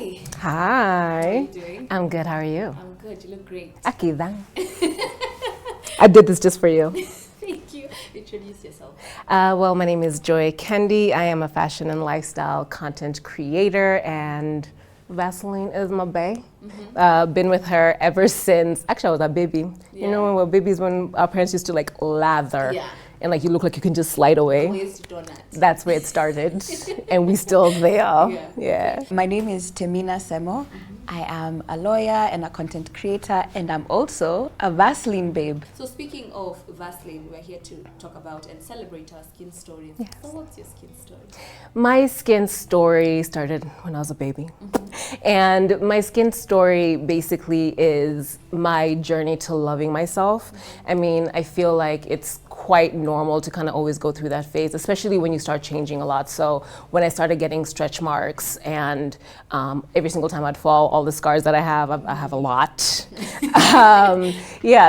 Hi. Hi. How are you doing? I'm good. How are you? I'm good. You look great. Aquí dan. I did this just for you. Thank you. Introduce yourself. Well, my name is Joy Kendi. I am a fashion and lifestyle content creator, and Vaseline is my bae. Been with her ever since, actually I was a baby. Yeah. You know when we were babies, when our parents used to like lather. Yeah. And like you look like you can just slide away. Ways to donut. That's where it started. And we still there. Yeah. My name is Temina Semo. I am a lawyer and a content creator, and I'm also a Vaseline babe. So speaking of Vaseline, we're here to talk about and celebrate our skin stories. Yes. So what's your skin story? My skin story started when I was a baby. And my skin story basically is my journey to loving myself. I mean, I feel like it's quite normal to kind of always go through that phase, especially when you start changing a lot. So when I started getting stretch marks and every single time I'd fall, all the scars that I have a lot.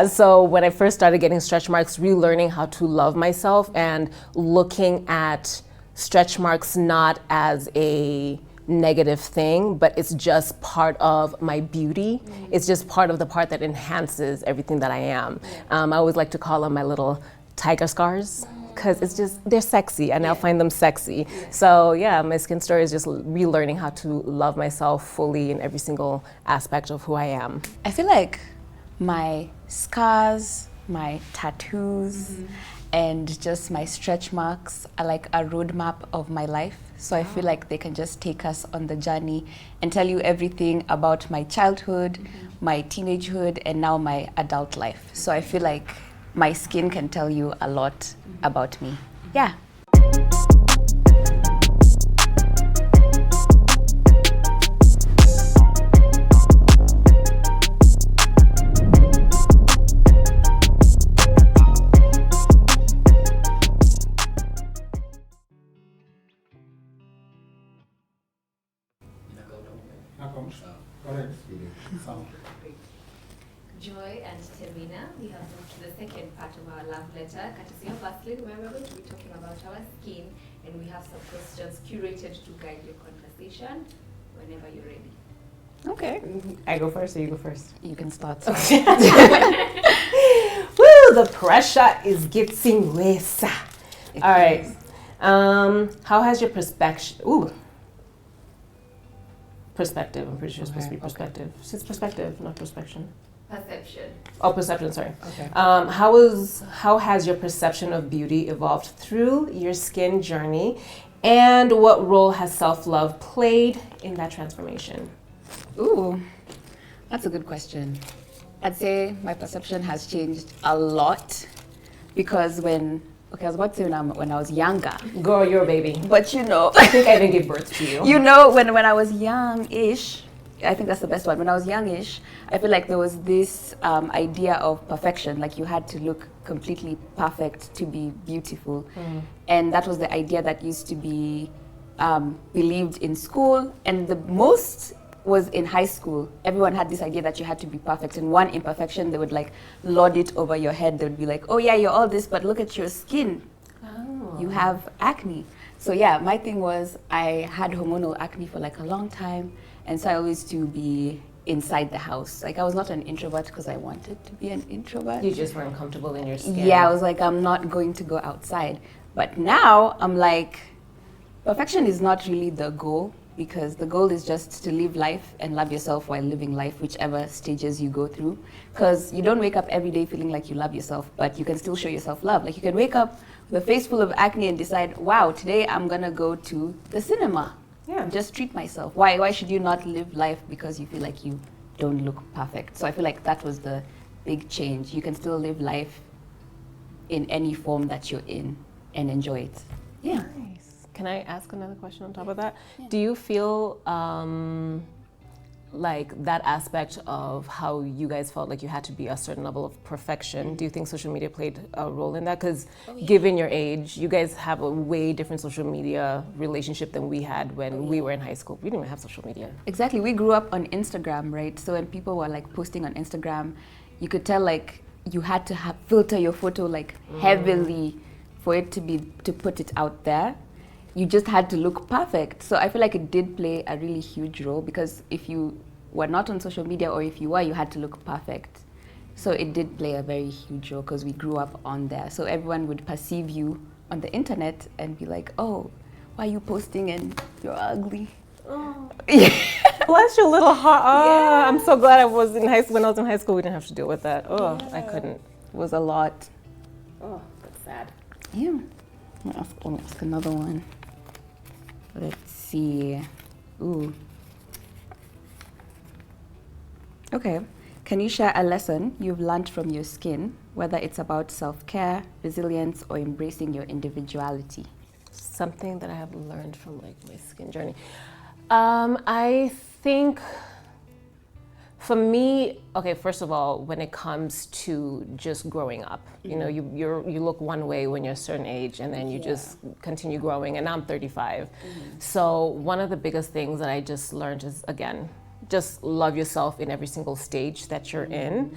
So when I first started getting stretch marks, relearning how to love myself and looking at stretch marks not as a negative thing, but it's just part of my beauty. It's just part of the part that enhances everything that I am. I always like to call them my little tiger scars, because it's just, they're sexy. I now find them sexy. So yeah, my skin story is just relearning how to love myself fully in every single aspect of who I am. I feel like my scars, my tattoos, and just my stretch marks are like a roadmap of my life. So I feel like they can just take us on the journey and tell you everything about my childhood, my teenagehood, and now my adult life. So I feel like my skin can tell you a lot about me. Yeah. Joy and Temina, we have moved to the second part of our love letter, courtesy of Vaseline, where we're going to be talking about our skin, and we have some questions curated to guide your conversation whenever you're ready. Okay. I go first or you go first? You can start. Woo, the pressure is getting worse. All right. How has your perspective, perspective, I'm pretty sure it's supposed to be perspective. It's perspective, not perspection. Perception. Oh, perception, sorry. Okay. How has your perception of beauty evolved through your skin journey, and what role has self-love played in that transformation? Ooh, that's a good question. I'd say my perception has changed a lot because I was about to say when I was younger. Girl, you're a baby. But you know, I think I even gave birth to you. you know, when I was young-ish, I think that's the best one. When I was youngish, I feel like there was this idea of perfection, like you had to look completely perfect to be beautiful. And that was the idea that used to be believed in school, and the most was in high school. Everyone had this idea that you had to be perfect, and one imperfection, they would like lord it over your head. They would be like, oh yeah, you're all this, but look at your skin. Oh. You have acne. So yeah, my thing was I had hormonal acne for like a long time. And so I always used to be inside the house. Like I was not an introvert because I wanted to be an introvert. You just weren't comfortable in your skin. Yeah, I was like, I'm not going to go outside. But now I'm like, perfection is not really the goal, because the goal is just to live life and love yourself while living life, whichever stages you go through. Because you don't wake up every day feeling like you love yourself, but you can still show yourself love. Like you can wake up with a face full of acne and decide, wow, today I'm gonna go to the cinema. Yeah. Just treat myself. Why should you not live life because you feel like you don't look perfect? So I feel like that was the big change. You can still live life in any form that you're in and enjoy it. Yeah. Nice. Can I ask another question on top of that? Yeah. Do you feel like that aspect of how you guys felt like you had to be a certain level of perfection, do you think social media played a role in that? Because given your age, you guys have a way different social media relationship than we had when we were in high school. We didn't even have social media. Exactly. We grew up on Instagram, right? So when people were like posting on Instagram, you could tell like you had to filter your photo like heavily for it to put it out there. you just had to look perfect. So I feel like it did play a really huge role, because if you were not on social media, or if you were, you had to look perfect. So it did play a very huge role, because we grew up on there. So everyone would perceive you on the internet and be like, oh, why are you posting and you're ugly? Oh. Bless your little heart. Oh, I'm so glad I was in high school. When I was in high school, we didn't have to deal with that. Oh, I couldn't. It was a lot. Oh, that's sad. Yeah. Let me ask another one. Let's see. Ooh. Okay. Can you share a lesson you've learned from your skin, whether it's about self-care, resilience, or embracing your individuality? Something that I have learned from like my skin journey. I think for me, okay, first of all, when it comes to just growing up, you know, you look one way when you're a certain age, and then you just continue growing, and now I'm 35. So one of the biggest things that I just learned is, again, just love yourself in every single stage that you're in.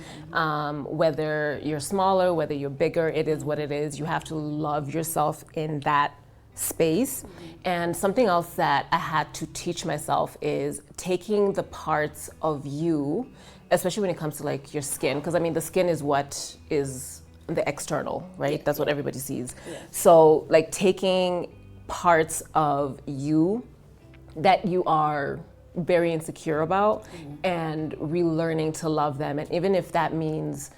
Whether you're smaller, whether you're bigger, it is what it is. You have to love yourself in that space. And something else that I had to teach myself is taking the parts of you, especially when it comes to like your skin, because I mean the skin is what is the external, right? That's what everybody sees. So like taking parts of you that you are very insecure about and relearning to love them, and even if that means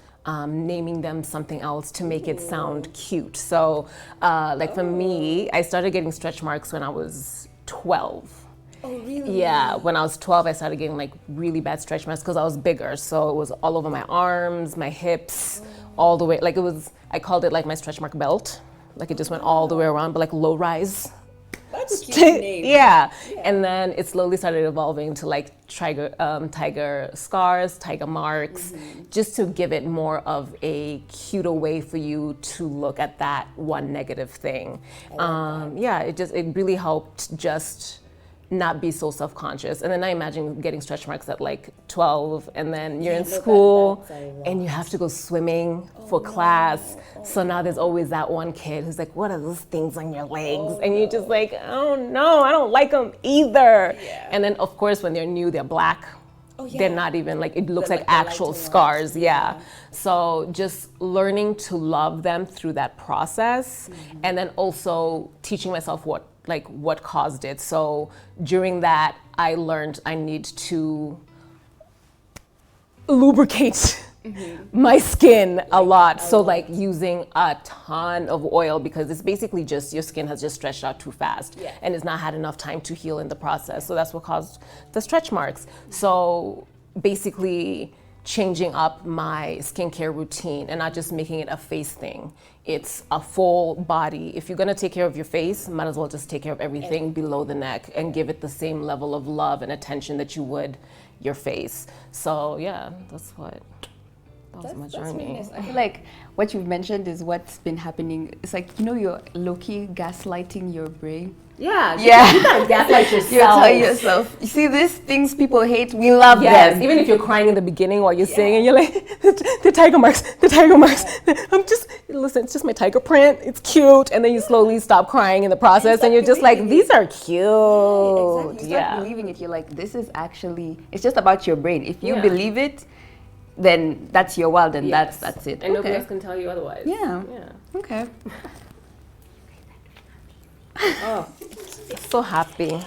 naming them something else to make it sound cute. So like for me, I started getting stretch marks when I was 12. Oh, really? Yeah, when I was 12, I started getting like really bad stretch marks because I was bigger. So it was all over my arms, my hips, all the way. Like it was, I called it like my stretch mark belt. Like it just went all the way around, but like low rise. That's a cute name. Yeah. And then it slowly started evolving to like tiger scars, tiger marks, just to give it more of a cuter way for you to look at that one negative thing. Yeah, it really helped just not be so self-conscious. And then I imagine getting stretch marks at like 12, and then you're in school and you have to go swimming for class. So now there's always that one kid who's like, what are those things on your legs? And you're just like, oh no, I don't like them either. And then of course when they're new, they're black. They're not even like, it looks like actual scars. So just learning to love them through that process, and then also teaching myself what caused it. So during that, I learned I need to lubricate my skin a lot. So like using a ton of oil, because it's basically just your skin has just stretched out too fast and it's not had enough time to heal in the process. So that's what caused the stretch marks. So basically changing up my skincare routine and not just making it a face thing. It's a full body. If you're gonna take care of your face, might as well just take care of everything below the neck and give it the same level of love and attention that you would your face. So yeah, that was my journey. Really nice. I feel like what you've mentioned is what's been happening. It's like, you know, you're low-key gaslighting your brain. You gotta gaslight yourself. You tell yourself, you see these things people hate, we love them. Even if you're crying in the beginning while you're singing, you're like, the tiger marks. Listen, it's just my tiger print, it's cute. And then you slowly stop crying in the process, and you're just like, these are cute. Exactly. You start believing it. You're like, this is actually, it's just about your brain. If you believe it, then that's your world, and that's it. And nobody else can tell you otherwise. Okay. Oh, so happy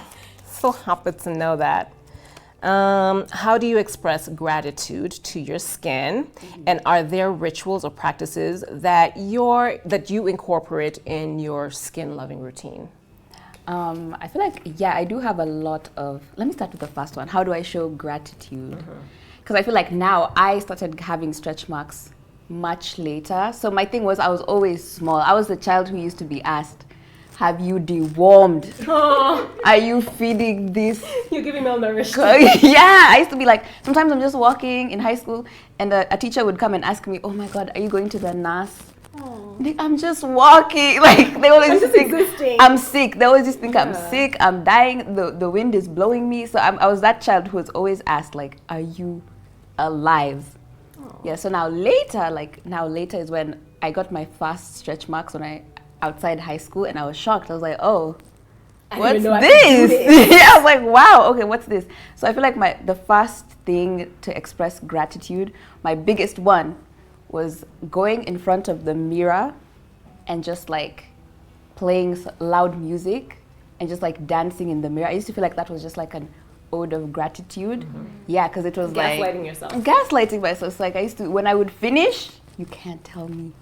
to know that. How do you express gratitude to your skin, and are there rituals or practices that you incorporate in your skin loving routine? I feel like I do have a lot of. Let me start with the first one. How do I show gratitude? Because I feel like now I started having stretch marks much later. So my thing was, I was always small. I was the child who used to be asked, have you dewormed? Are you feeding this? You're giving malnourished. I used to be like, sometimes I'm just walking in high school and a teacher would come and ask me, oh my God, are you going to the nurse? Like, I'm just walking. Like, they always just think I'm sick. They always just think I'm sick, I'm dying, the wind is blowing me. So I was that child who was always asked, like, are you alive? So now later is when I got my first stretch marks, when I outside high school, and I was shocked. I was like, oh, what's this? Yeah, I was like, wow, okay, what's this? So I feel like the first thing to express gratitude, my biggest one, was going in front of the mirror and just like playing loud music and just like dancing in the mirror. I used to feel like that was just like an ode of gratitude. Yeah, because it was Gaslighting yourself. Gaslighting myself. So like I used to, when I would finish, you can't tell me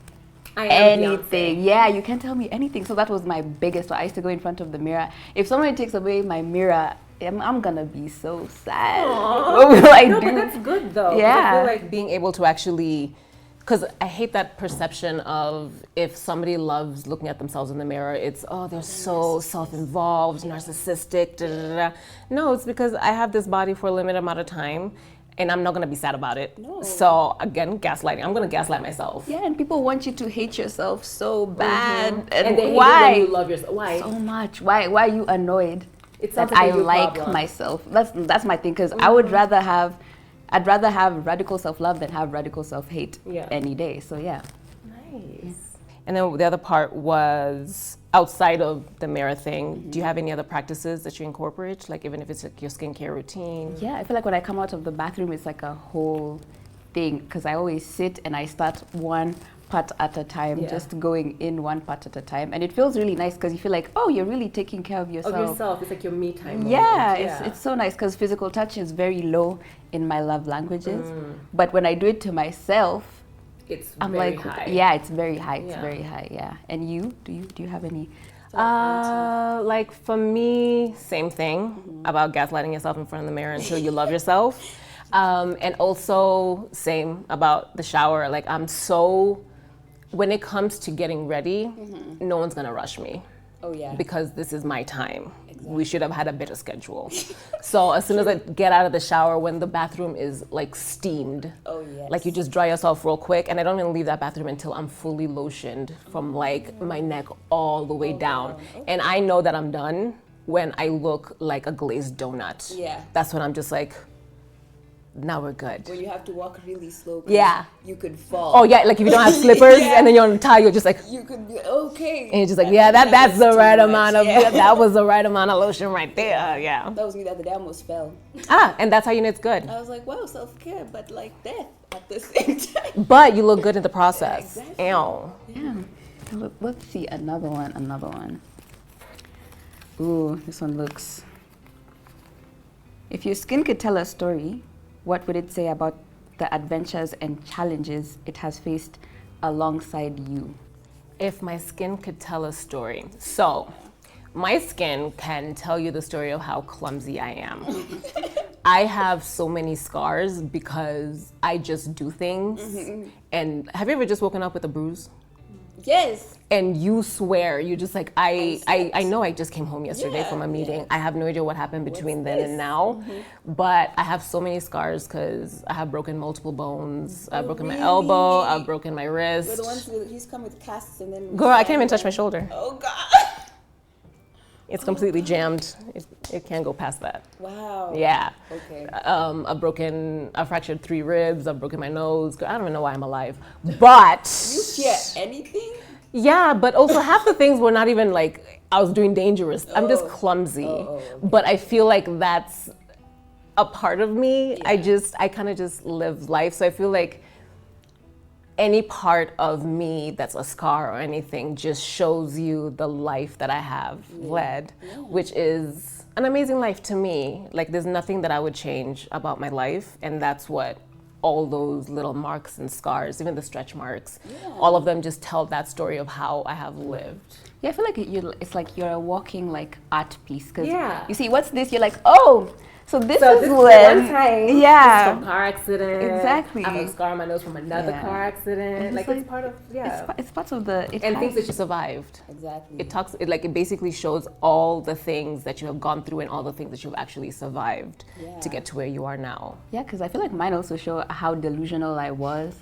I am anything. Beyonce. Yeah, you can't tell me anything. So that was my biggest one. I used to go in front of the mirror. If someone takes away my mirror, I'm gonna be so sad. What will I do? But that's good though. Yeah. I feel like being able to actually, because I hate that perception of if somebody loves looking at themselves in the mirror, it's, oh, they're so self-involved, narcissistic, da, da, da, da. No, it's because I have this body for a limited amount of time and I'm not gonna be sad about it. No. So again, gaslighting. I'm gonna gaslight myself. Yeah, and people want you to hate yourself so bad. And they hate why? it when you love yourself. Why? So much. Why are you annoyed It that sounds like I a you like problem. myself? That's my thing, because I'd rather have radical self-love than have radical self-hate any day. So yeah. Nice. And then the other part was outside of the mirror thing. Do you have any other practices that you incorporate? Like even if it's like your skincare routine? Yeah, I feel like when I come out of the bathroom, it's like a whole thing, because I always sit and I start one part at a time, just going in one part at a time. And it feels really nice because you feel like, oh, you're really taking care of yourself. Of yourself. It's like your me time. Yeah, it's so nice because physical touch is very low in my love languages. But when I do it to myself, I'm very high. Yeah, it's very high. It's very high. Yeah. And you? Do you have any? Like for me, same thing about gaslighting yourself in front of the mirror until you love yourself. And also same about the shower. Like when it comes to getting ready, no one's gonna rush me. Oh yeah. Because this is my time. Exactly. We should have had a better schedule. So as soon as I get out of the shower, when the bathroom is like steamed, like you just dry yourself real quick, and I don't even leave that bathroom until I'm fully lotioned from like my neck all the way down. Okay. And I know that I'm done when I look like a glazed donut. Yeah. That's when I'm just like, now we're good. When you have to walk really slow. Yeah. You could fall. Oh yeah, like if you don't have slippers and then you're on the tile, you're just like. You could be okay. And you're just like, yeah, that's the right amount of, that was the right amount of lotion right there, yeah. That was me the other day, I almost fell. And that's how you know it's good. I was like, wow, self-care, but like death at the same time. But you look good in the process. Exactly. Ew. Yeah. Let's see, another one. Ooh, this one looks. If your skin could tell a story, what would it say about the adventures and challenges it has faced alongside you? If my skin could tell a story. So, my skin can tell you the story of how clumsy I am. I have so many scars because I just do things. And have you ever just woken up with a bruise? Yes. And you swear, you're just like, I know I just came home yesterday from a meeting. Yeah. I have no idea what happened between then and now. But I have so many scars because I have broken multiple bones. I've broken my elbow, I've broken my wrist. You're the ones he's come with casts and then... Girl, I can't even touch my shoulder. Oh God. It's completely jammed. It can't go past that. Wow. Yeah. Okay. I've fractured 3 ribs. I've broken my nose. I don't even know why I'm alive. But you fear anything? Yeah, but also half the things were not even like I was doing dangerous. I'm just clumsy. Okay. But I feel like that's a part of me. Yeah. I kind of just live life. So I feel like any part of me that's a scar or anything just shows you the life that I have led, which is an amazing life to me. Like there's nothing that I would change about my life, and that's what all those little marks and scars, even the stretch marks, all of them just tell that story of how I have lived. Yeah, I feel like it's like you're a walking like art piece, because you see what's this, you're like, oh, so this is when, one time. Yeah. From car accident. Exactly. I have a scar on my nose from another car accident. Like it's part of, It's part of the... And things that you survived. Exactly. It basically shows all the things that you have gone through and all the things that you've actually survived to get to where you are now. Yeah, because I feel like mine also show how delusional I was.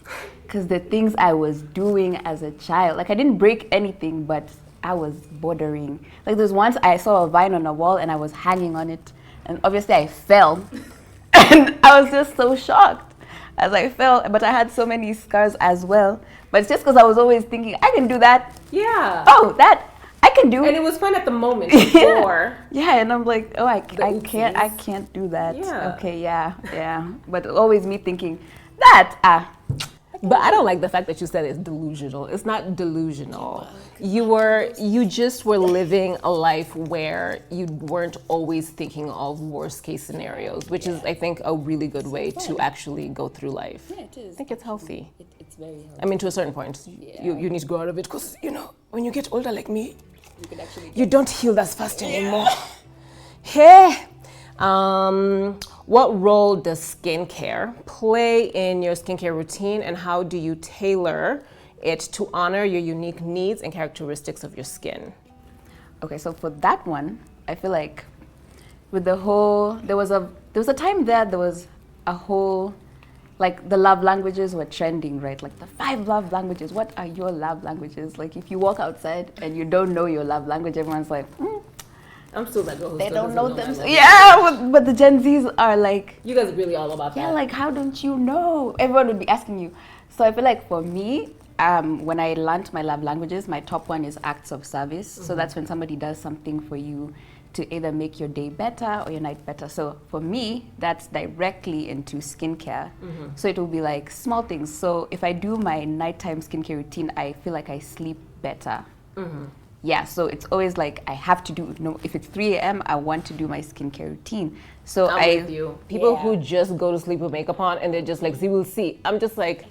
Because the things I was doing as a child, like I didn't break anything, but I was bordering. Like there's once I saw a vine on a wall and I was hanging on it. And obviously I fell, and I was just so shocked as I fell, but I had so many scars as well. But it's just because I was always thinking, I can do that. Yeah. Oh, I can do And it was fun at the moment before. Yeah, and I'm like, oh, I oopsies. can't do that. Yeah. Okay, yeah. But always me thinking that But I don't like the fact that you said it's delusional. It's not delusional. You just were living a life where you weren't always thinking of worst case scenarios, which is, I think, a really good way to actually go through life. Yeah, it is. I think it's healthy. It's very healthy. I mean, to a certain point, you need to grow out of it because, when you get older like me, You can actually you don't heal as fast anymore. Hey, what role does skincare play in your skincare routine, and how do you tailor it to honor your unique needs and characteristics of your skin? Okay, so for that one, I feel like with the whole, there was a time there was a whole, like the love languages were trending, right? Like the 5 love languages. What are your love languages? Like if you walk outside and you don't know your love language, everyone's like, I'm still that girl who they still don't doesn't know them. my love. Yeah, but the Gen Zs are like, You guys are really all about yeah, that. like how don't you know? Everyone would be asking you. So I feel like for me, when I learned my love languages, my top one is acts of service. So that's when somebody does something for you to either make your day better or your night better. So for me, that's directly into skincare. So it will be like small things. So if I do my nighttime skincare routine, I feel like I sleep better. Yeah, so it's always like I have to do, if it's 3 a.m., I want to do my skincare routine. So I'm with you. People who just go to sleep with makeup on and they're just like, see, we'll see. I'm just like,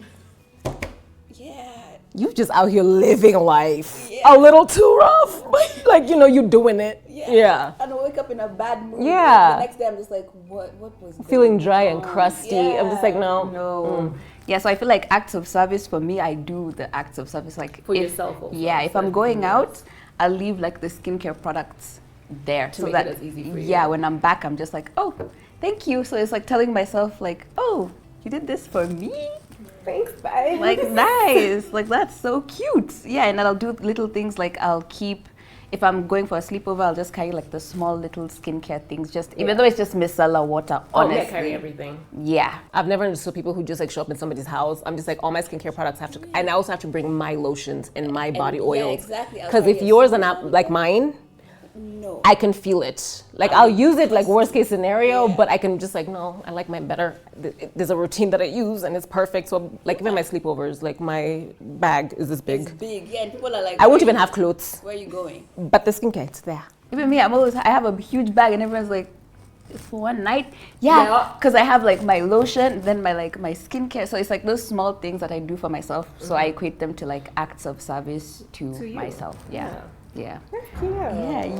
you just out here living life. A little too rough, but like, you're doing it. Yeah. And I wake up in a bad mood. Yeah. The next day I'm just like, what was Feeling dry and crusty. I'm just like, no. No. Yeah, so I feel like acts of service, for me, I do the acts of service. Like For yourself also. Yeah, if I'm going out, I'll leave like the skincare products there. To make it as easy for you. Yeah, when I'm back, I'm just like, oh, thank you. So it's like telling myself like, oh, you did this for me? Thanks, bye. Like, nice. Like, that's so cute. Yeah, and then I'll do little things like I'll keep, if I'm going for a sleepover, I'll just carry like the small little skincare things, even though it's just micellar water, honestly. I carry everything. Yeah. I've never understood people who just like show up in somebody's house. I'm just like, all my skincare products have to, and I also have to bring my lotions and my body oils. exactly. Because if yours are not like mine, No. I can feel it. Like I'll use it like worst case scenario, but I can just like, no, I like mine better. There's a routine that I use and it's perfect. So like even my sleepovers, like my bag is this big. It's big, yeah, and people are like, I won't even have clothes, where are you going? but the skincare, it's there. Even me, I have a huge bag and everyone's like, it's for one night? Yeah, because I have like my lotion, then my skincare. So it's like those small things that I do for myself. So I equate them to like acts of service to myself. Yeah. Yeah,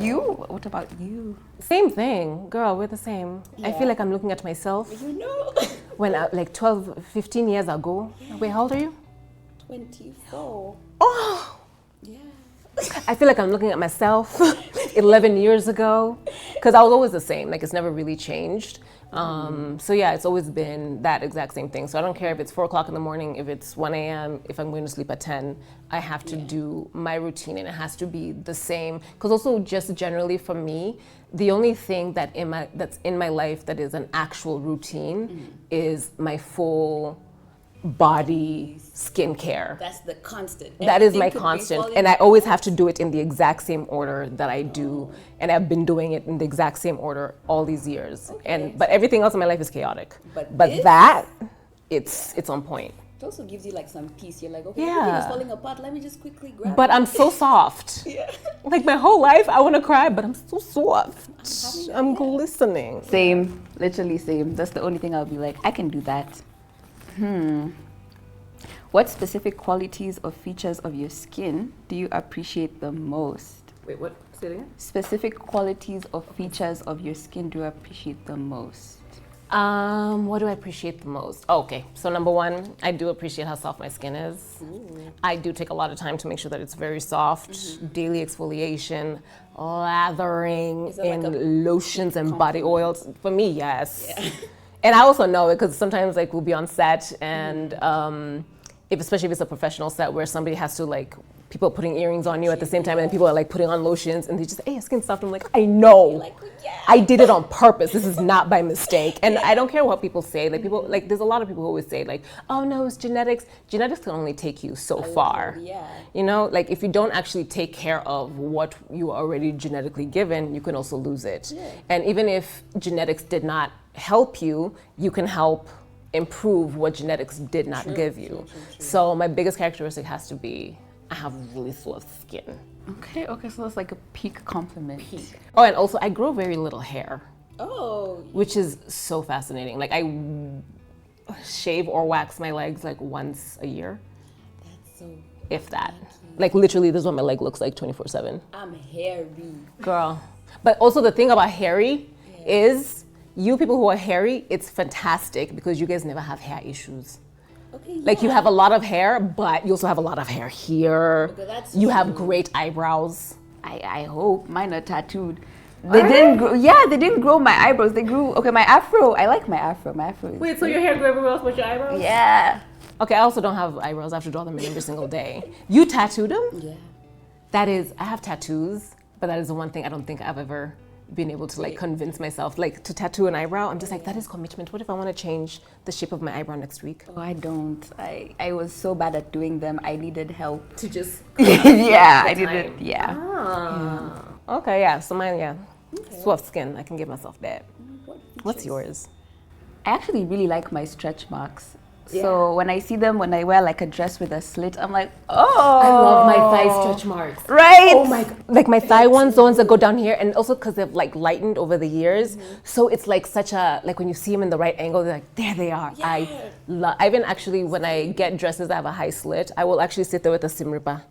you? What about you? Same thing, girl, we're the same. I feel like I'm looking at myself. You know? When like 12, 15 years ago. Wait, how old are you? 24. Oh! Yeah. I feel like I'm looking at myself 11 years ago. Because I was always the same. Like, it's never really changed. So yeah, it's always been that exact same thing. So I don't care if it's 4 o'clock in the morning, if it's 1 a.m., if I'm going to sleep at 10, I have to do my routine and it has to be the same. Because also just generally for me, the only thing that's in my life that is an actual routine is my full body skincare. That's the constant. That is my constant. And I always have to do it in the exact same order that I do. And I've been doing it in the exact same order all these years. But everything else in my life is chaotic. But that, it's on point. It also gives you like some peace. You're like, okay, Yeah. everything is falling apart. Let me just quickly grab But it. I'm so soft. Like my whole life, I want to cry, but I'm so soft. I'm glistening. Same, literally same. That's the only thing I'll be like, I can do that. What specific qualities or features of your skin do you appreciate the most? Wait, what? Say it again? Specific qualities or features of your skin do you appreciate the most? What do I appreciate the most? Oh, okay, so number one, I do appreciate how soft my skin is. I do take a lot of time to make sure that it's very soft. Daily exfoliation, lathering in lotions and body oils. For me, yes. And I also know it because sometimes like we'll be on set and especially if it's a professional set where somebody has to like people putting earrings on you at the same time, and then people are like putting on lotions, and they just, hey, your skin's soft. I'm like, I know. Like, yeah. I did it on purpose. This is not by mistake. And I don't care what people say. Like people, like there's a lot of people who always say like, oh no, it's genetics. Genetics can only take you so far. Yeah. You know, like if you don't actually take care of what you are already genetically given, you can also lose it. Yeah. And even if genetics did not help you, you can help improve what genetics did not give you. True. So my biggest characteristic has to be, I have really soft skin. Okay, so it's like a peak compliment. Oh, and also I grow very little hair. Oh. Which is so fascinating. Like I shave or wax my legs like once a year, That's so. if that. Like literally this is what my leg looks like 24/7. I'm hairy. Girl. But also the thing about hairy is you people who are hairy, it's fantastic because you guys never have hair issues. Okay. Like you have a lot of hair, but you also have a lot of hair here. Okay, that's you have true. great eyebrows. I hope mine are tattooed. They didn't grow. Yeah, they didn't grow my eyebrows. They grew. Okay, my afro. I like my afro. My afro. Wait, so your hair grew everywhere else but your eyebrows? Yeah. Okay, I also don't have eyebrows. I have to draw them in every single day. You tattooed them? Yeah. That is, I have tattoos, but that is the one thing I don't think I've ever been able to like convince myself like to tattoo an eyebrow. I'm just like, that is commitment. What if I want to change the shape of my eyebrow next week? Oh, I don't. I was so bad at doing them. I needed help. To just Yeah, I the needed. time. Yeah. Okay, yeah. So mine, yeah, soft skin. I can give myself that. What's yours? I actually really like my stretch marks. So when I see them, when I wear like a dress with a slit, I'm like, oh. I love my thigh stretch marks. Right? Oh my, like my thigh ones, the ones that go down here, and also because they've like lightened over the years. So it's like such a, like when you see them in the right angle, they're like, there they are. Yeah. I even actually, when I get dresses that have a high slit, I will actually sit there with a simripa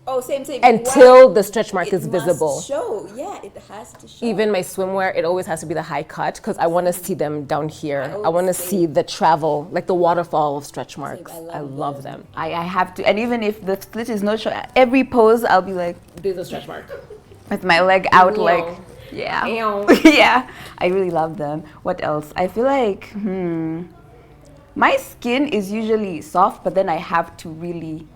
Oh, same. until the stretch mark is visible. Show. Yeah, it has to show. Even my swimwear, it always has to be the high cut because I want to see them down here. I want to same. see the travel, like the waterfall of stretch marks. I I love them. I have to. And even if the split is not short, every pose I'll be like, There's a stretch mark. with my leg out, Meow. like, yeah. Meow. Yeah, I really love them. What else? I feel like, my skin is usually soft, but then I have to really,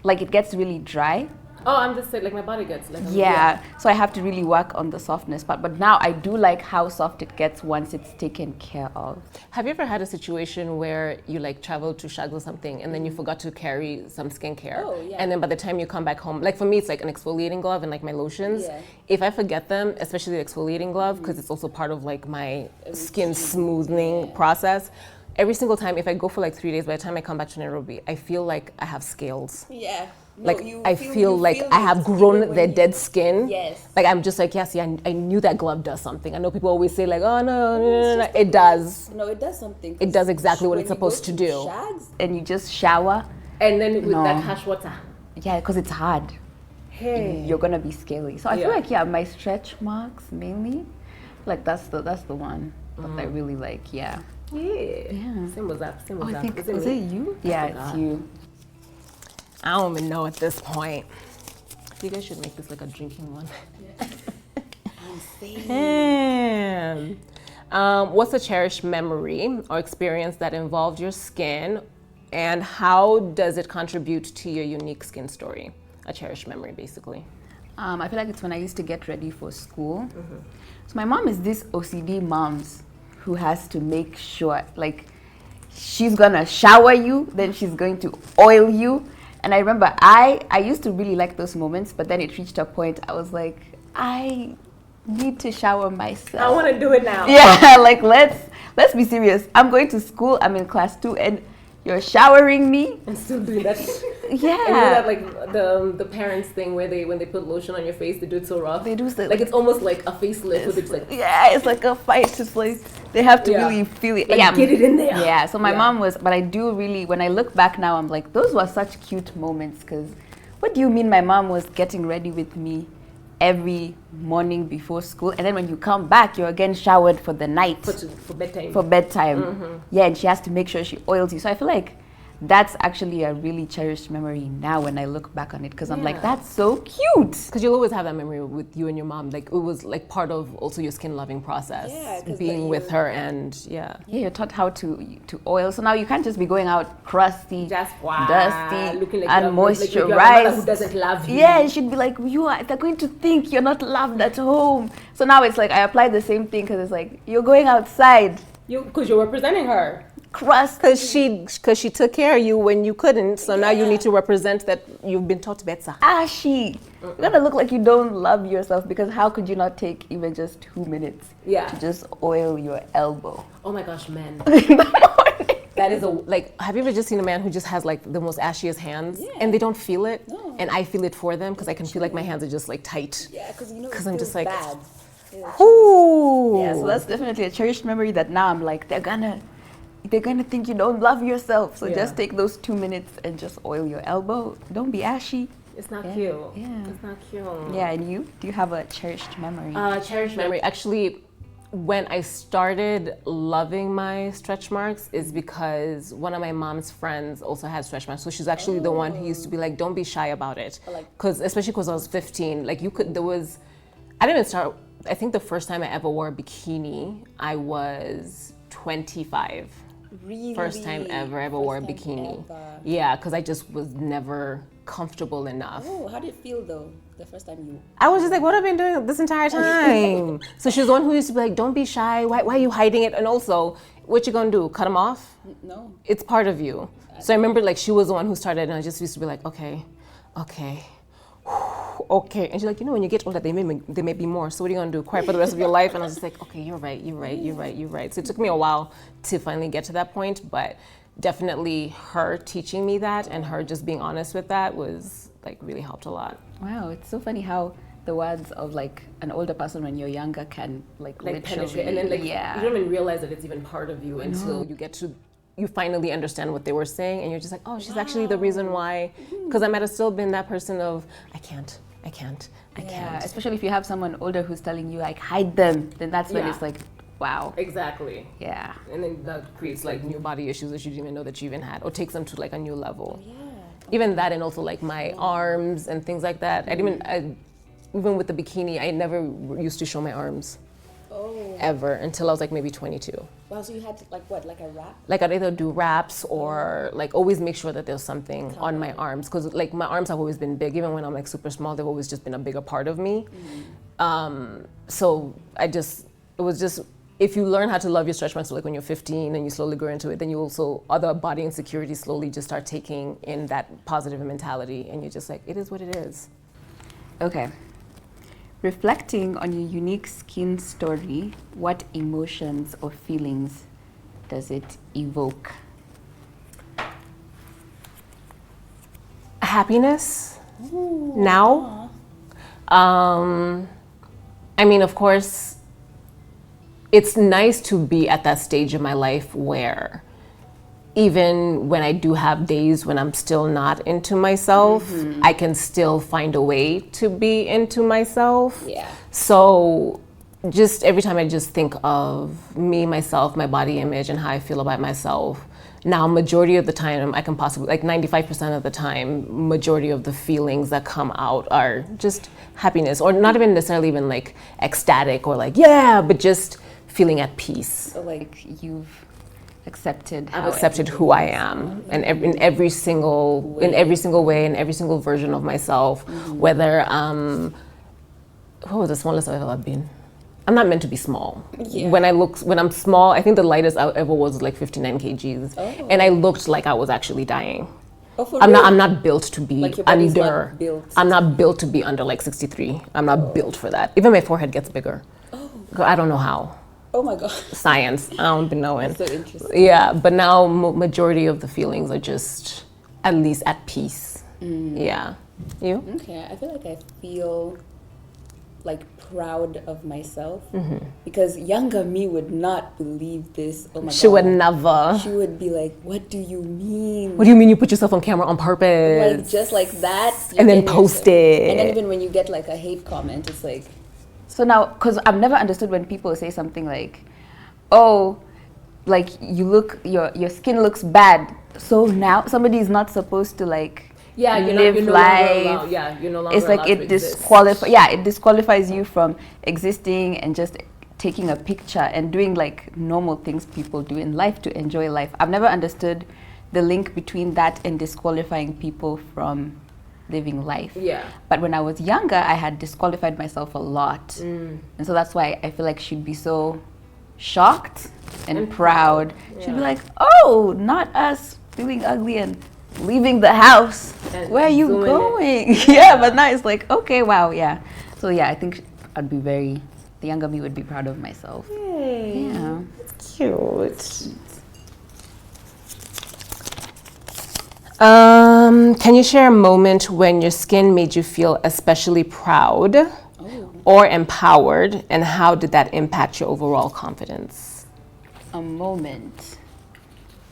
like it gets really dry. Oh, I'm just saying, like my body gets like. Yeah, so I have to really work on the softness part. But now I do like how soft it gets once it's taken care of. Have you ever had a situation where you like traveled to Shags or something and then you forgot to carry some skincare? Oh, yeah. And then by the time you come back home, like for me, it's like an exfoliating glove and like my lotions. Yeah. If I forget them, especially the exfoliating glove, because it's also part of like my skin smoothing process. Every single time, if I go for like 3 days, by the time I come back to Nairobi, I feel like I have scales. Yeah. No, Like you I feel like I have it grown even when their you- dead skin. Yes. Like I'm just like, yes, yeah, I knew that glove does something. I know people always say like, oh no. It does. No, it does something. It does exactly what When it's you go supposed to do. Shags, And you just shower. And then with No. that hash water. Yeah, because it's hard. Hey. You're gonna be scaly. So I Yeah. feel like, yeah, my stretch marks mainly, like that's the one that I really like. Yeah. Yeah. Same with that. Same with Oh, I that. think Is it was me? it you? Yeah, forgot. it's you. I don't even know at this point. You guys should make this like a drinking one. Damn. What's a cherished memory or experience that involved your skin, and how does it contribute to your unique skin story? A cherished memory, basically. I feel like it's when I used to get ready for school. So my mom is this OCD moms who has to make sure, like, she's gonna shower you, then she's going to oil you. And I remember I used to really like those moments, but then it reached a point I was like, I need to shower myself. I want to do it now. Yeah, like let's be serious. I'm going to school, I'm in class 2, and you're showering me. And still doing that. Yeah. And you know that like the parents thing where when they put lotion on your face, they do it so rough. They do so- like it's almost like a facelift with it's like Yeah, it's like a fight. It's like they have to Yeah. really feel it. like, Yeah, get it in there. Yeah, so my Yeah. mom was, but I do really, when I look back now, I'm like, those were such cute moments. Because what do you mean my mom was getting ready with me every morning before school, and then when you come back, you're again showered for the night, For bedtime. for bedtime. Yeah, and she has to make sure she oils you. So I feel like that's actually a really cherished memory now when I look back on it, because I'm like, that's so cute. Because you'll always have that memory with you and your mom. Like, it was like part of also your skin loving process. Being with her and Yeah, you're taught how to oil. So now you can't just be going out crusty, just dusty, looking like unmoisturized. Like who doesn't love you. Yeah, it should be like, they're going to think you're not loved at home. So now it's like I apply the same thing, because it's like, you're going outside. Because you're representing her. Crust. Because she took care of you when you couldn't. So now you need to represent that you've been taught better. Ashy. You're gonna look like you don't love yourself, because how could you not take even just 2 minutes to just oil your elbow? Oh my gosh, men. In the morning. That is have you ever just seen a man who just has like the most ashiest hands and they don't feel it? No. And I feel it for them, because I can feel like my hands are just like tight. Yeah, because I'm just like, bad. ooh. Yeah, so that's definitely a cherished memory that now I'm like, they're gonna think you don't love yourself. So just take those 2 minutes and just oil your elbow. Don't be ashy. It's not cute. Yeah. It's not cute. Yeah, and you? Do you have a cherished memory? Cherished memory. Actually, when I started loving my stretch marks is because one of my mom's friends also had stretch marks. So she's actually the one who used to be like, don't be shy about it. Especially because I was 15. Like I didn't even start, I think the first time I ever wore a bikini, I was 25. Really? First time ever wore a bikini. Ever. Yeah, because I just was never comfortable enough. Oh, how did it feel though, the first time you... I was just like, what have I been doing this entire time? So she was the one who used to be like, don't be shy. Why are you hiding it? And also, what you gonna do? Cut them off? No. It's part of you. So I remember like she was the one who started, and I just used to be like, okay. And she's like, when you get older, they may be more. So what are you gonna do? Cry for the rest of your life? And I was just like, okay, you're right. So it took me a while to finally get to that point, but definitely her teaching me that and her just being honest with that was like really helped a lot. Wow, it's so funny how the words of like an older person when you're younger can like literally penetrate, and then you don't even realize that it's even part of you until you finally understand what they were saying, and you're just like, oh, she's actually the reason why. Because I might have still been that person of I can't. Especially if you have someone older who's telling you like hide them, then that's when it's like, wow. Exactly. Yeah. And then that creates like new body issues that you didn't even know that you even had, or takes them to like a new level. Yeah. Even that, and also like my arms and things like that. Even with the bikini, I never used to show my arms. Ever until I was like maybe 22. Wow, so you had like what, like a wrap? Like I'd either do wraps or like always make sure that there's something on my arms, because like my arms have always been big. Even when I'm like super small, they've always just been a bigger part of me. So it was just, if you learn how to love your stretch marks, like when you're 15 and you slowly grow into it, then you also, other body insecurities slowly just start taking in that positive mentality, and you're just like, it is what it is. Okay. Reflecting on your unique skin story, what emotions or feelings does it evoke? Happiness. Now. I mean, of course, it's nice to be at that stage in my life where even when I do have days when I'm still not into myself, I can still find a way to be into myself. Yeah. So just every time I just think of me, myself, my body image, and how I feel about myself, now majority of the time I can possibly, like 95% of the time, majority of the feelings that come out are just happiness, or not even necessarily even like ecstatic or like, yeah, but just feeling at peace. So like I've accepted who I am, and in every single way, in every single version of myself. Whether what was the smallest I've ever been? I'm not meant to be small. Yeah. When I'm small, I think the lightest I ever was like 59 kgs, and I looked like I was actually dying. Oh, for I'm real? not built to be Like your body's under. not built. I'm not built to be under like 63. I'm not built for that. Even my forehead gets bigger. Girl, I don't know how. Oh my God. Science. I don't be knowing. So interesting. Yeah, but now majority of the feelings are just at least at peace. Yeah. You? Okay, I feel like I feel like proud of myself because younger me would not believe this. Oh my God. She would never. She would be like, what do you mean? What do you mean you put yourself on camera on purpose? Like just like that. And then post it. And then even when you get like a hate comment, it's like, So now, because I've never understood when people say something like, oh, like you look, your skin looks bad. so now somebody is not supposed to like Yeah, live you're no life. longer allowed, yeah, you're no longer It's like allowed it to exist. it disqualifies you from existing and just taking a picture and doing like normal things people do in life to enjoy life. I've never understood the link between that and disqualifying people from living life. Yeah. But when I was younger, I had disqualified myself a lot. And so that's why I feel like she'd be so shocked and proud. She'd be like, oh, not us feeling ugly and leaving the house. And where are you doing going? Yeah, but now it's like, okay, wow, yeah. So yeah, I think I'd be the younger me would be proud of myself. Yay. Yeah. Cute. Can you share a moment when your skin made you feel especially proud or empowered, and how did that impact your overall confidence? A moment.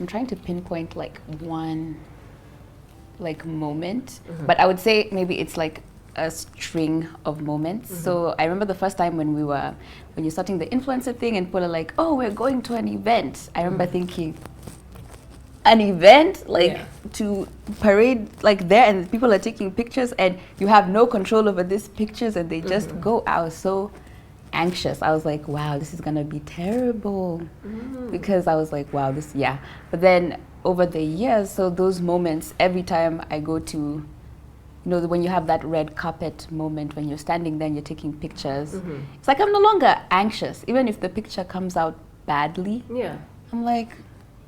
I'm trying to pinpoint like one moment, but I would say maybe it's like a string of moments. So I remember the first time when you're starting the influencer thing and people are like, oh, we're going to an event. I remember thinking, an event, like to parade like there and people are taking pictures and you have no control over these pictures and they just go. I was so anxious. I was like, wow, this is gonna be terrible, because I was like, wow, but then over the years, so those moments, every time I go to, when you have that red carpet moment when you're standing there and you're taking pictures, it's like I'm no longer anxious. Even if the picture comes out badly, I'm like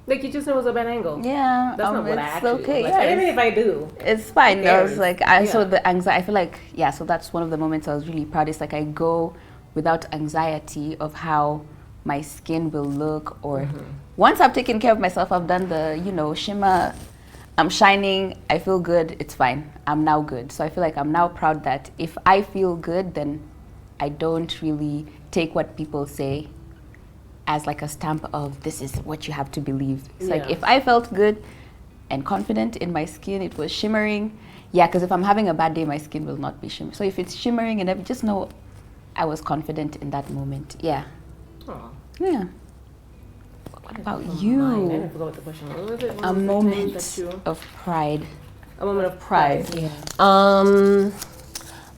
you just know it was a bad angle. Yeah, That's not what I it's actually okay. like. Yeah, Even if I do, it's fine. I was like, so Yeah. the anxiety, I feel like, so that's one of the moments I was really proud. It's like I go without anxiety of how my skin will look, or once I've taken care of myself, I've done the, shimmer, I'm shining, I feel good, it's fine. I'm now good. So I feel like I'm now proud that if I feel good, then I don't really take what people say as like a stamp of this is what you have to believe. It's like if I felt good and confident in my skin, it was shimmering. Yeah, because if I'm having a bad day, my skin will not be shimmering. So if it's shimmering and just know I was confident in that moment. Yeah. Aww. Yeah. What about I you? forgot what the question was. What was it? A moment of pride. A moment of pride. Yeah.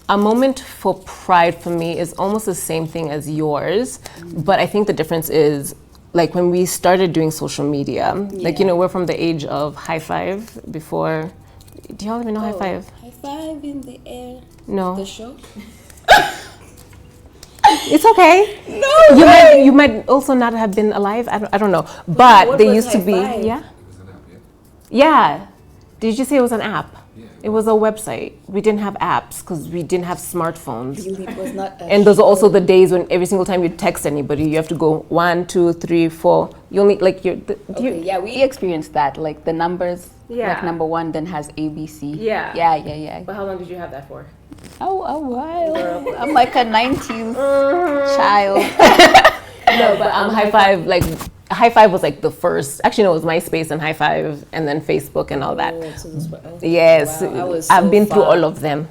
A moment for pride for me is almost the same thing as yours, but I think the difference is like when we started doing social media, like, we're from the age of high five before. Do y'all even know high five? High five in the air. No. The show? It's okay. No, you might also not have been alive. I don't know. But what there was used to high be. five? Yeah. It was an app, Yeah. Did you say it was an app? Yeah. It was a website. We didn't have apps because we didn't have smartphones. Really, it was not. And those are also the days when every single time you text anybody, you have to go 1, 2, 3, 4. You only like your. yeah, we experienced that. Like the numbers, Yeah. like number 1 then has ABC. Yeah. Yeah. But how long did you have that for? Oh, a while. I'm like a 90s child. No, but high five, like high five was like the first. Actually, no, it was MySpace and high five, and then Facebook and all that. Oh, so this was, Yes, wow, I was I've so been through far. all of them.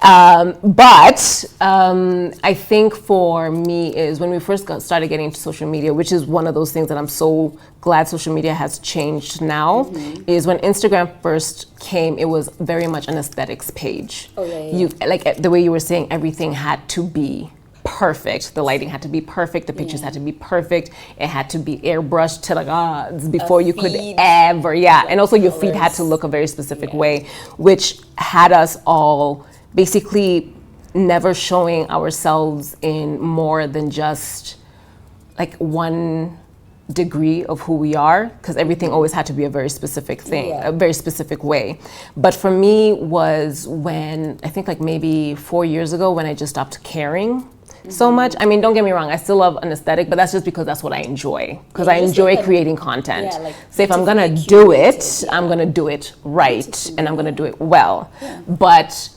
But I think for me is when we first started getting into social media, which is one of those things that I'm so glad social media has changed now, is when Instagram first came, it was very much an aesthetics page. Oh, yeah. You, like the way you were saying, everything had to be perfect. The lighting had to be perfect. The pictures had to be perfect. It had to be airbrushed to the gods before you could feed. ever, and also your feed had to look a very specific way, which had us all basically never showing ourselves in more than just like one degree of who we are, because everything always had to be a very specific thing, a very specific way. But for me was when, I think like maybe 4 years ago, when I just stopped caring so much. I mean, don't get me wrong, I still love an aesthetic, but that's just because that's what I enjoy. Because I just enjoy like creating content. yeah, like So if I'm gonna beautifully do it, curated, I'm gonna do it right, and I'm gonna do it well. But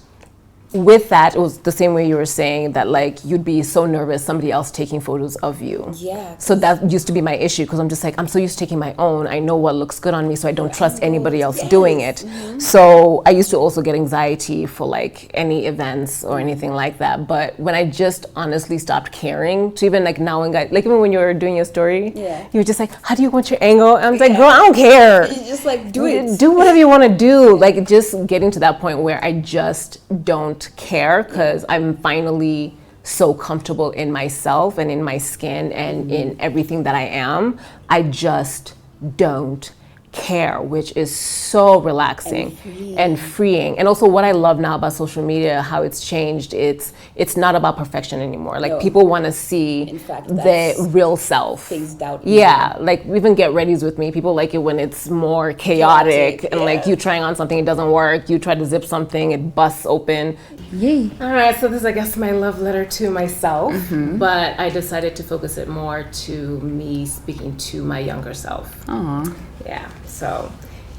with that, it was the same way you were saying that, like, you'd be so nervous somebody else taking photos of you. Yeah. So that used to be my issue, because I'm just like, I'm so used to taking my own. I know what looks good on me, so I don't trust anybody else doing it. So I used to also get anxiety for like any events or anything like that. But when I just honestly stopped caring, to even like now when guys, like even when you were doing your story, you were just like, how do you want your angle? And I was like, girl, I don't care. You just like do it. Do whatever you want to do. Like just getting to that point where I just don't care, because I'm finally so comfortable in myself and in my skin and in everything that I am. I just don't care, which is so relaxing and freeing. And also what I love now about social media, how it's changed, it's not about perfection anymore. Like people want to see the real self. Phased out. Yeah, like even get readies with me. People like it when it's more chaotic and like you trying on something, it doesn't work. You try to zip something, it busts open. Yay. All right, so this is, I guess, my love letter to myself, but I decided to focus it more to me speaking to my younger self. Aww. Yeah, so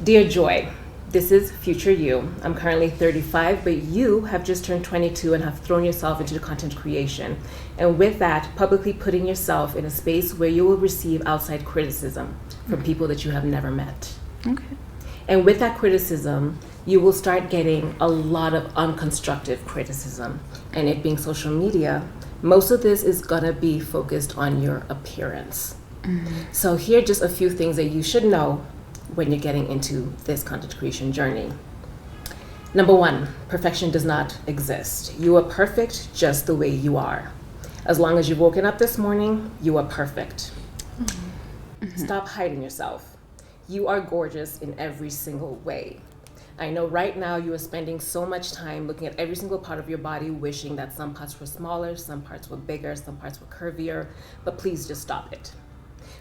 dear Joy, this is future you. I'm currently 35, but you have just turned 22 and have thrown yourself into content creation. And with that, publicly putting yourself in a space where you will receive outside criticism from people that you have never met. Okay. And with that criticism, you will start getting a lot of unconstructive criticism. And it being social media, most of this is gonna be focused on your appearance. So here are just a few things that you should know when you're getting into this content creation journey. Number one, perfection does not exist. You are perfect just the way you are. As long as you've woken up this morning, you are perfect. Stop hiding yourself. You are gorgeous in every single way. I know right now you are spending so much time looking at every single part of your body, wishing that some parts were smaller, some parts were bigger, some parts were curvier, but please just stop it.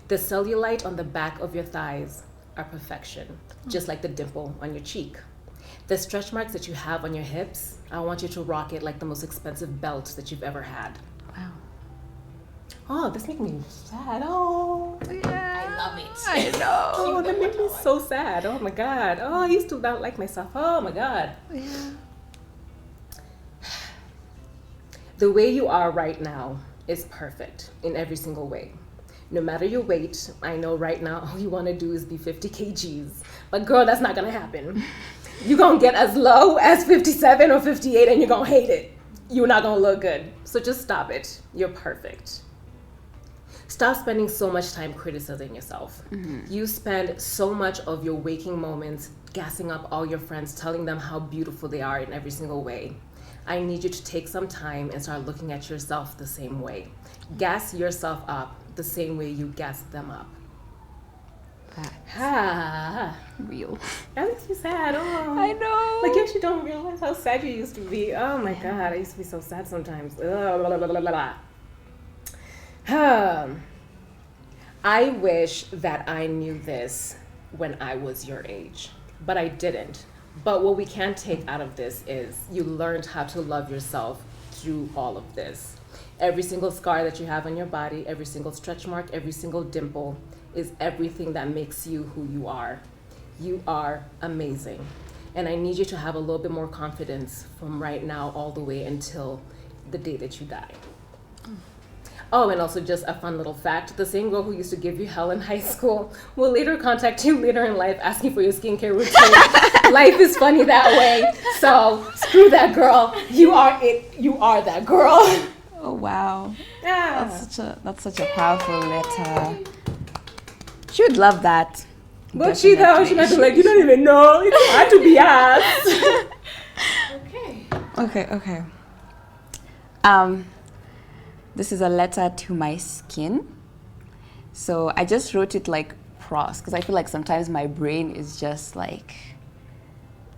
The cellulite on the back of your thighs are perfection, just like the dimple on your cheek. The stretch marks that you have on your hips, I want you to rock it like the most expensive belt that you've ever had. Wow. Oh, this makes me sad. Oh, Yeah. I love it. I know. oh, that made me so sad. Oh my God. Oh, I used to not like myself. Oh my God. Yeah. The way you are right now is perfect in every single way. No matter your weight, I know right now all you want to do is be 50 kgs. But girl, that's not going to happen. You're going to get as low as 57 or 58 and you're going to hate it. You're not going to look good. So just stop it. You're perfect. Stop spending so much time criticizing yourself. You spend so much of your waking moments gassing up all your friends, telling them how beautiful they are in every single way. I need you to take some time and start looking at yourself the same way. Gas yourself up the same way you gas them up. Ah, Real. that makes me sad. Oh. I know. Like you actually don't realize how sad you used to be. Oh my God, I used to be so sad sometimes. I wish that I knew this when I was your age, but I didn't. But what we can take out of this is you learned how to love yourself through all of this. Every single scar that you have on your body, every single stretch mark, every single dimple is everything that makes you who you are. You are amazing. And I need you to have a little bit more confidence from right now all the way until the day that you die. Oh, and also just a fun little fact, the same girl who used to give you hell in high school will later contact you later in life asking for your skincare routine. Life is funny that way. So screw that girl. You are it. You are that girl. Oh wow. Yeah. That's such a powerful letter. She would love that. But she though, she might be like, you don't even know. It's hard to be asked. Okay. This is a letter to my skin. So I just wrote it like pros because I feel like sometimes my brain is just like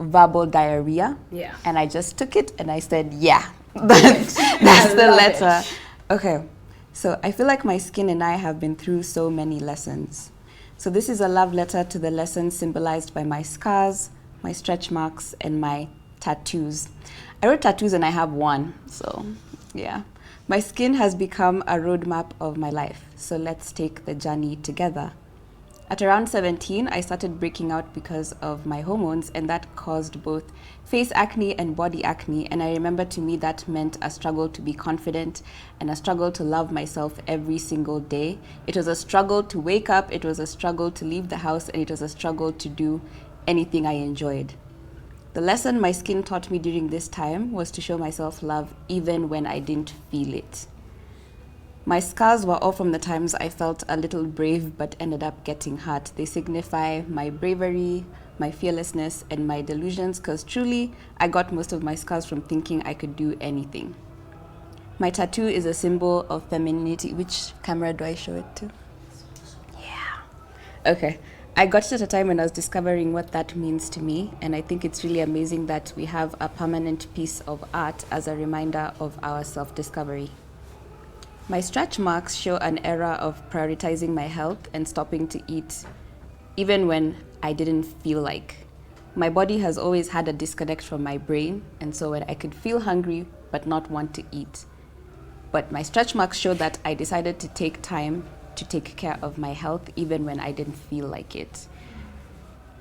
verbal diarrhea. Yeah. And I just took it and I said, yeah, that's the letter. Okay. So I feel like my skin and I have been through so many lessons. So this is a love letter to the lessons symbolized by my scars, my stretch marks, and my tattoos. I wrote tattoos and I have one, so yeah. My skin has become a roadmap of my life, so let's take the journey together. At around 17, I started breaking out because of my hormones, and that caused both face acne and body acne. And I remember, to me, that meant a struggle to be confident and a struggle to love myself every single day. It was a struggle to wake up, it was a struggle to leave the house, and it was a struggle to do anything I enjoyed. The lesson my skin taught me during this time was to show myself love even when I didn't feel it. My scars were all from the times I felt a little brave but ended up getting hurt. They signify my bravery, my fearlessness, and my delusions, because truly, I got most of my scars from thinking I could do anything. My tattoo is a symbol of femininity. Which camera do I show it to? Yeah. Okay. I got it at a time when I was discovering what that means to me, and I think it's really amazing that we have a permanent piece of art as a reminder of our self-discovery. My stretch marks show an era of prioritizing my health and stopping to eat, even when I didn't feel like. My body has always had a disconnect from my brain, and so when I could feel hungry but not want to eat. But my stretch marks show that I decided to take time to take care of my health even when I didn't feel like it.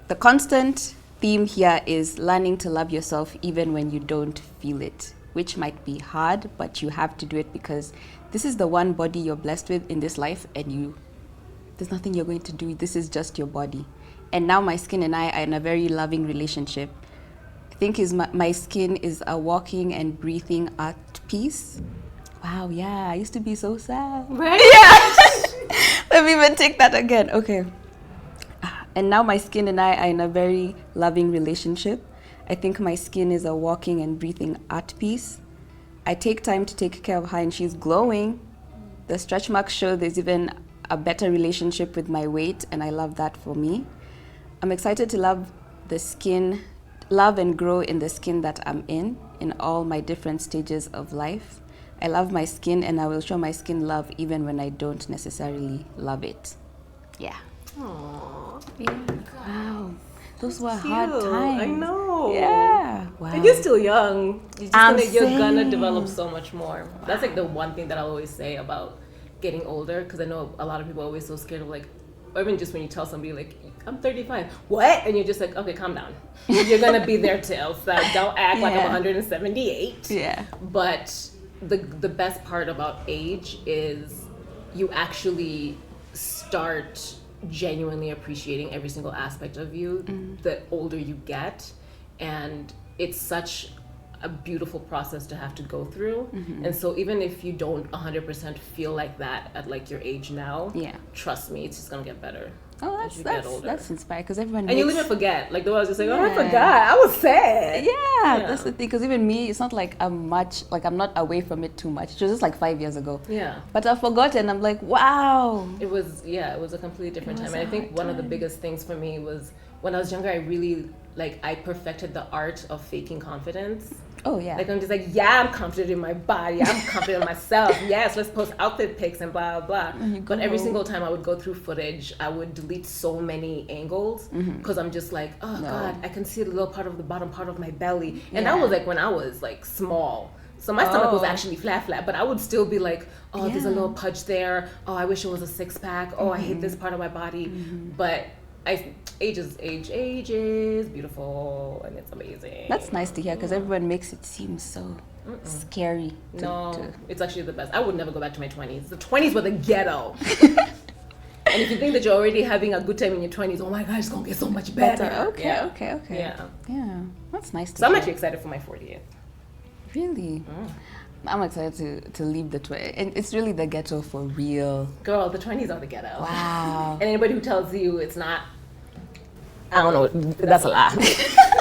The constant theme here is learning to love yourself even when you don't feel it, which might be hard, but you have to do it because this is the one body you're blessed with in this life, and there's nothing you're going to do. This is just your body. And now my skin and I are in a very loving relationship. I think my skin is a walking and breathing art piece. Wow, yeah, I used to be so sad. Right? Yeah. Let me even take that again. Okay. And now my skin and I are in a very loving relationship. I think my skin is a walking and breathing art piece. I take time to take care of her and she's glowing. The stretch marks show there's even a better relationship with my weight, and I love that for me. I'm excited to love and grow in the skin that I'm in all my different stages of life. I love my skin, and I will show my skin love even when I don't necessarily love it. Yeah. Aww. Yeah. Wow. Those were hard times. I know. Yeah. Wow. And you're still young. You're gonna same. develop so much more. That's like the one thing that I'll always say about getting older, because I know a lot of people are always so scared of like, or even just when you tell somebody like, I'm 35. What? And you're just like, okay, calm down. You're gonna be there till, so don't act like I'm 178. Yeah. But the best part about age is you actually start genuinely appreciating every single aspect of you the older you get, and it's such a beautiful process to have to go through. And so even if you don't 100% feel like that at like your age now, trust me, it's just gonna get better. Oh, that's inspiring, because everyone and you'll even forget, like the way I was just like, oh, I forgot, I was sad. Yeah, that's the thing, because even me, it's not like I'm not away from it too much. It was just like 5 years ago. Yeah. But I've forgotten. I'm like, wow. It was a completely different time. And I think one of the biggest things for me was when I was younger, I really, I perfected the art of faking confidence. Oh, yeah. Like, I'm just like, yeah, I'm confident in my body. I'm confident in myself. Yes, let's post outfit pics and blah, blah, blah. But every single time I would go through footage, I would delete so many angles because I'm just like, oh, God, I can see the little part of the bottom part of my belly. And that was like when I was like small. So my stomach was actually flat, but I would still be like, oh, there's a little pudge there. Oh, I wish it was a six pack. Oh, I hate this part of my body. But age is beautiful, and it's amazing. That's nice to hear, because everyone makes it seem so scary. It's actually the best. I would never go back to my 20s. The 20s were the ghetto. And if you think that you're already having a good time in your 20s, oh my God, it's gonna get so much better. Okay. Yeah, that's nice to hear. I'm actually excited for my 40th. Really? I'm excited to leave the 20s. And it's really the ghetto for real. Girl, the 20s are the ghetto. Wow. And anybody who tells you it's not, I don't know, that's a lie.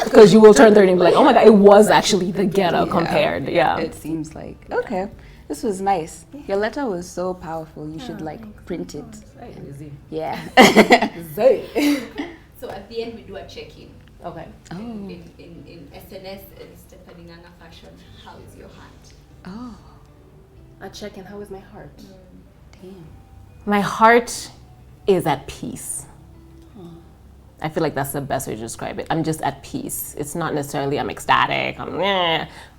Because you will turn 30 and be like, oh my God, it was actually the ghetto compared. Yeah. It seems like. Okay. This was nice. Your letter was so powerful. You should print it. Yeah. So at the end we do a check-in. Okay. In SNS and Stephanie Nana fashion, how is your heart? Oh. A check-in, how is my heart? Damn. My heart is at peace. I feel like that's the best way to describe it. I'm just at peace. It's not necessarily I'm ecstatic,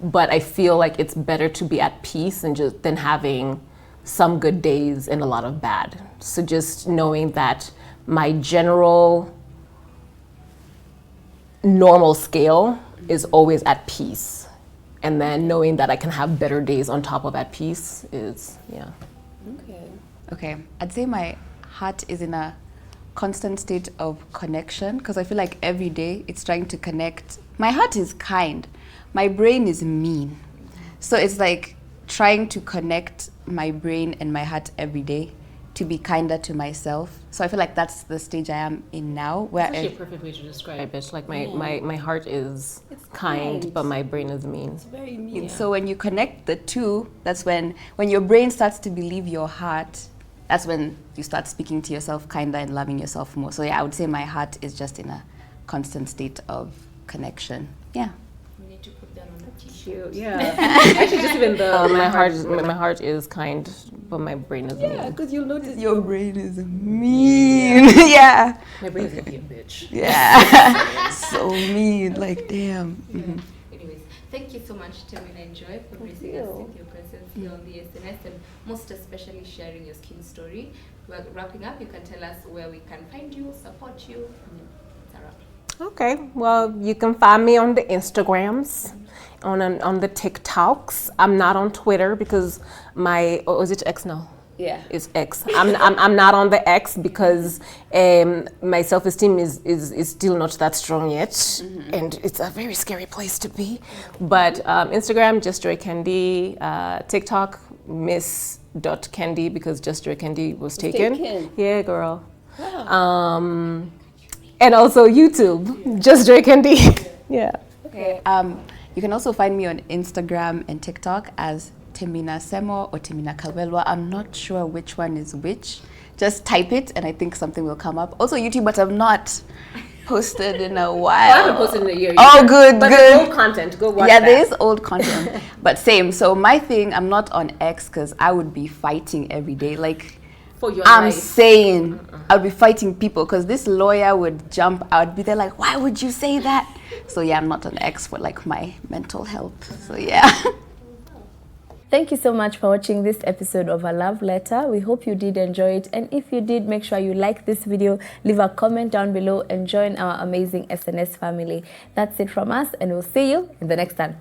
but I feel like it's better to be at peace than having some good days and a lot of bad. So just knowing that my general normal scale is always at peace. And then knowing that I can have better days on top of at peace is, yeah. Okay, I'd say my heart is in a constant state of connection because I feel like every day it's trying to connect. My heart is kind, my brain is mean. So it's like trying to connect my brain and my heart every day to be kinder to myself. So I feel like that's the stage I am in now. Where It's actually a perfect way to describe it. Like my heart is kind, but my brain is mean. It's very mean. Yeah. So when you connect the two, that's when your brain starts to believe your heart, that's when you start speaking to yourself kinder and loving yourself more. So yeah, I would say my heart is just in a constant state of connection. Yeah. We need to put that on the t-shirt. Yeah. Actually, just even the my heart is kind, but my brain is mean. Yeah, because you'll notice your brain is mean. Yeah. My brain is gonna be a bitch. Yeah. So mean. Like damn. Mm-hmm. Anyways, thank you so much, Temina and Joy, for gracing us with your presence here on the SNS, and most especially sharing your skin story. We're wrapping up. You can tell us where we can find you, support you, and then it's a wrap. Okay, well, you can find me on the Instagrams, on the TikToks. I'm not on Twitter because is it X now? Yeah. It's X. I'm not on the X because my self-esteem is still not that strong yet, and it's a very scary place to be. But Instagram, Just Joy Kendi, TikTok, Miss.Kendi because Just Joy Kendi was taken. Yeah, girl. Wow. And also YouTube, Just Joy Kendi. Yeah. Okay. You can also find me on Instagram and TikTok as Temina Semo or Temina Kalwelwa. I'm not sure which one is which. Just type it and I think something will come up. Also YouTube, but I've not posted in a while. I haven't posted in a year. Oh, good, but good. There's old content. Go watch that. Yeah, there is old content, but same. So my thing, I'm not on X because I would be fighting every day. Like, for your I'm life. saying I'll be fighting people because this lawyer would jump out, be there like, why would you say that? So yeah, I'm not an X for like my mental health. So yeah. Thank you so much for watching this episode of A Love Letter. We hope you did enjoy it. And if you did, make sure you like this video, leave a comment down below and join our amazing SNS family. That's it from us and we'll see you in the next one.